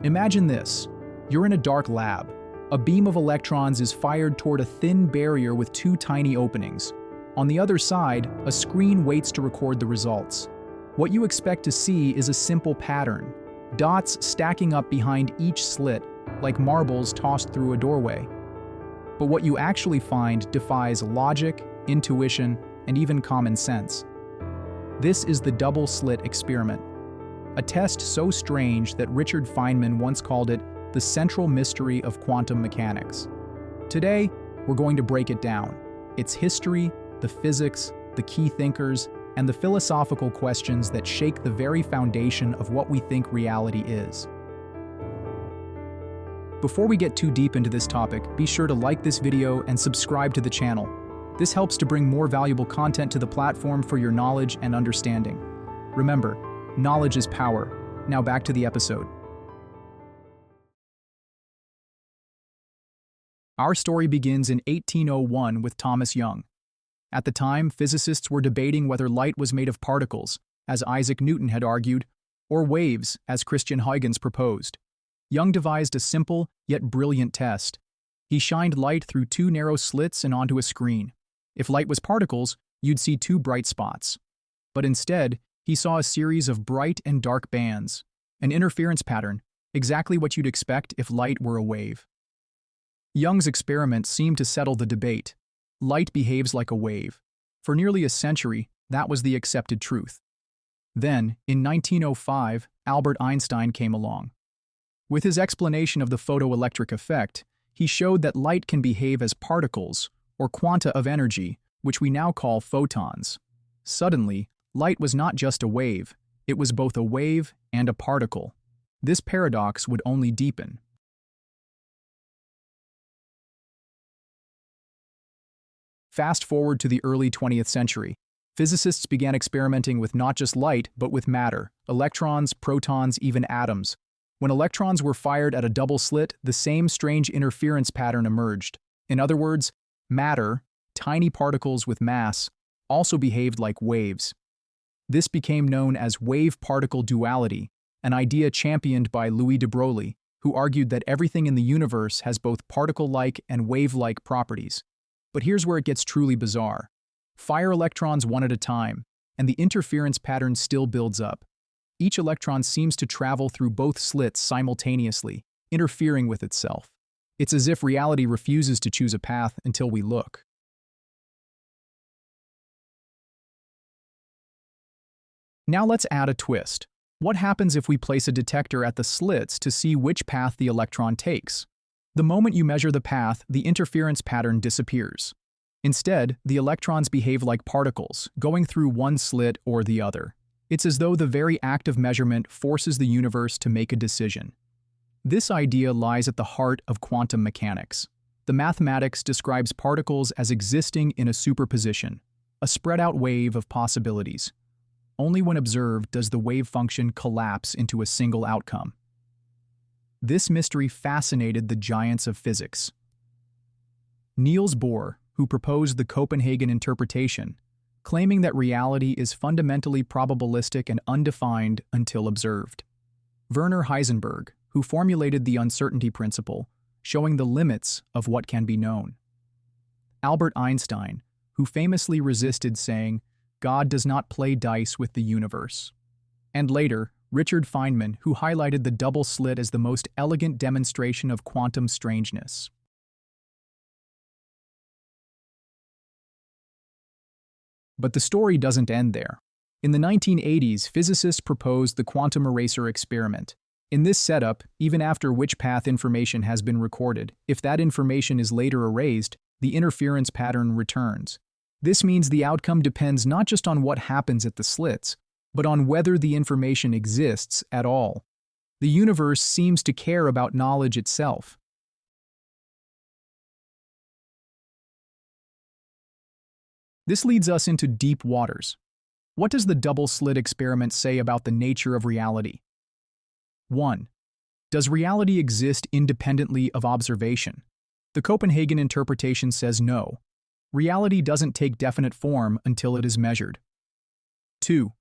Imagine this. You're in a dark lab. A beam of electrons is fired toward a thin barrier with two tiny openings. On the other side, a screen waits to record the results. What you expect to see is a simple pattern, dots stacking up behind each slit, like marbles tossed through a doorway. But what you actually find defies logic, intuition, and even common sense. This is the double slit experiment, a test so strange that Richard Feynman once called it the central mystery of quantum mechanics. Today, we're going to break it down, its history, the physics, the key thinkers, and the philosophical questions that shake the very foundation of what we think reality is. Before we get too deep into this topic, be sure to like this video and subscribe to the channel. This helps to bring more valuable content to the platform for your knowledge and understanding. Remember, knowledge is power. Now back to the episode. Our story begins in 1801 with Thomas Young. At the time, physicists were debating whether light was made of particles, as Isaac Newton had argued, or waves, as Christian Huygens proposed. Young devised a simple, yet brilliant test. He shined light through two narrow slits and onto a screen. If light was particles, you'd see two bright spots. But instead, he saw a series of bright and dark bands, an interference pattern, exactly what you'd expect if light were a wave. Young's experiment seemed to settle the debate. Light behaves like a wave. For nearly a century, that was the accepted truth. Then, in 1905, Albert Einstein came along. With his explanation of the photoelectric effect, he showed that light can behave as particles, or quanta of energy, which we now call photons. Suddenly, light was not just a wave, it was both a wave and a particle. This paradox would only deepen. Fast forward to the early 20th century. Physicists began experimenting with not just light, but with matter, electrons, protons, even atoms. When electrons were fired at a double slit, the same strange interference pattern emerged. In other words, matter, tiny particles with mass, also behaved like waves. This became known as wave-particle duality, an idea championed by Louis de Broglie, who argued that everything in the universe has both particle-like and wave-like properties. But here's where it gets truly bizarre. Fire electrons one at a time, and the interference pattern still builds up. Each electron seems to travel through both slits simultaneously, interfering with itself. It's as if reality refuses to choose a path until we look. Now let's add a twist. What happens if we place a detector at the slits to see which path the electron takes? The moment you measure the path, the interference pattern disappears. Instead, the electrons behave like particles, going through one slit or the other. It's as though the very act of measurement forces the universe to make a decision. This idea lies at the heart of quantum mechanics. The mathematics describes particles as existing in a superposition, a spread-out wave of possibilities. Only when observed does the wave function collapse into a single outcome. This mystery fascinated the giants of physics. Niels Bohr, who proposed the Copenhagen interpretation, claiming that reality is fundamentally probabilistic and undefined until observed. Werner Heisenberg, who formulated the uncertainty principle, showing the limits of what can be known. Albert Einstein, who famously resisted saying, "God does not play dice with the universe." And later, Richard Feynman, who highlighted the double slit as the most elegant demonstration of quantum strangeness. But the story doesn't end there. In the 1980s, physicists proposed the quantum eraser experiment. In this setup, even after which path information has been recorded, if that information is later erased, the interference pattern returns. This means the outcome depends not just on what happens at the slits, but on whether the information exists at all. The universe seems to care about knowledge itself. This leads us into deep waters. What does the double slit experiment say about the nature of reality? 1. Does reality exist independently of observation? The Copenhagen interpretation says no. Reality doesn't take definite form until it is measured. 2.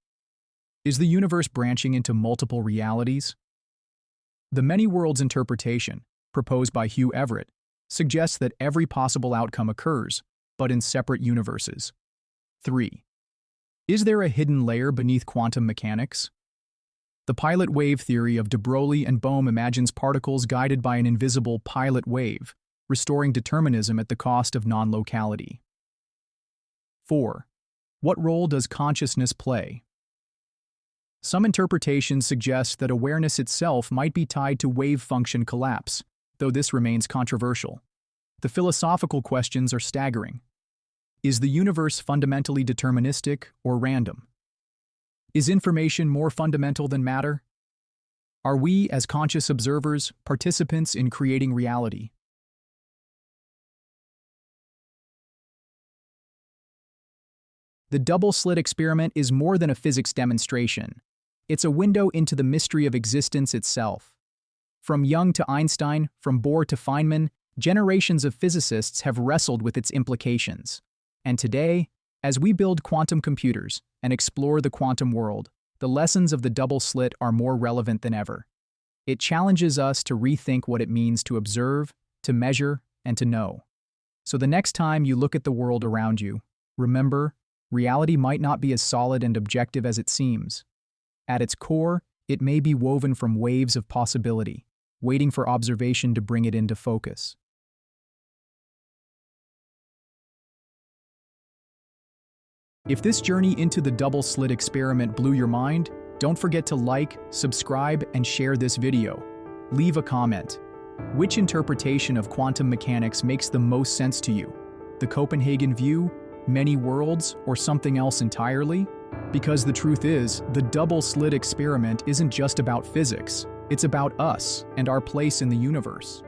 Is the universe branching into multiple realities? The many worlds interpretation, proposed by Hugh Everett, suggests that every possible outcome occurs, but in separate universes. 3. Is there a hidden layer beneath quantum mechanics? The pilot wave theory of de Broglie and Bohm imagines particles guided by an invisible pilot wave, restoring determinism at the cost of non-locality. 4. What role does consciousness play? Some interpretations suggest that awareness itself might be tied to wave function collapse, though this remains controversial. The philosophical questions are staggering. Is the universe fundamentally deterministic or random? Is information more fundamental than matter? Are we, as conscious observers, participants in creating reality? The double slit experiment is more than a physics demonstration. It's a window into the mystery of existence itself. From Young to Einstein, from Bohr to Feynman, generations of physicists have wrestled with its implications. And today, as we build quantum computers and explore the quantum world, the lessons of the double slit are more relevant than ever. It challenges us to rethink what it means to observe, to measure, and to know. So the next time you look at the world around you, remember, reality might not be as solid and objective as it seems. At its core, it may be woven from waves of possibility, waiting for observation to bring it into focus. If this journey into the double slit experiment blew your mind, don't forget to like, subscribe, and share this video. Leave a comment. Which interpretation of quantum mechanics makes the most sense to you? The Copenhagen view, many worlds, or something else entirely? Because the truth is, the double slit experiment isn't just about physics, it's about us and our place in the universe.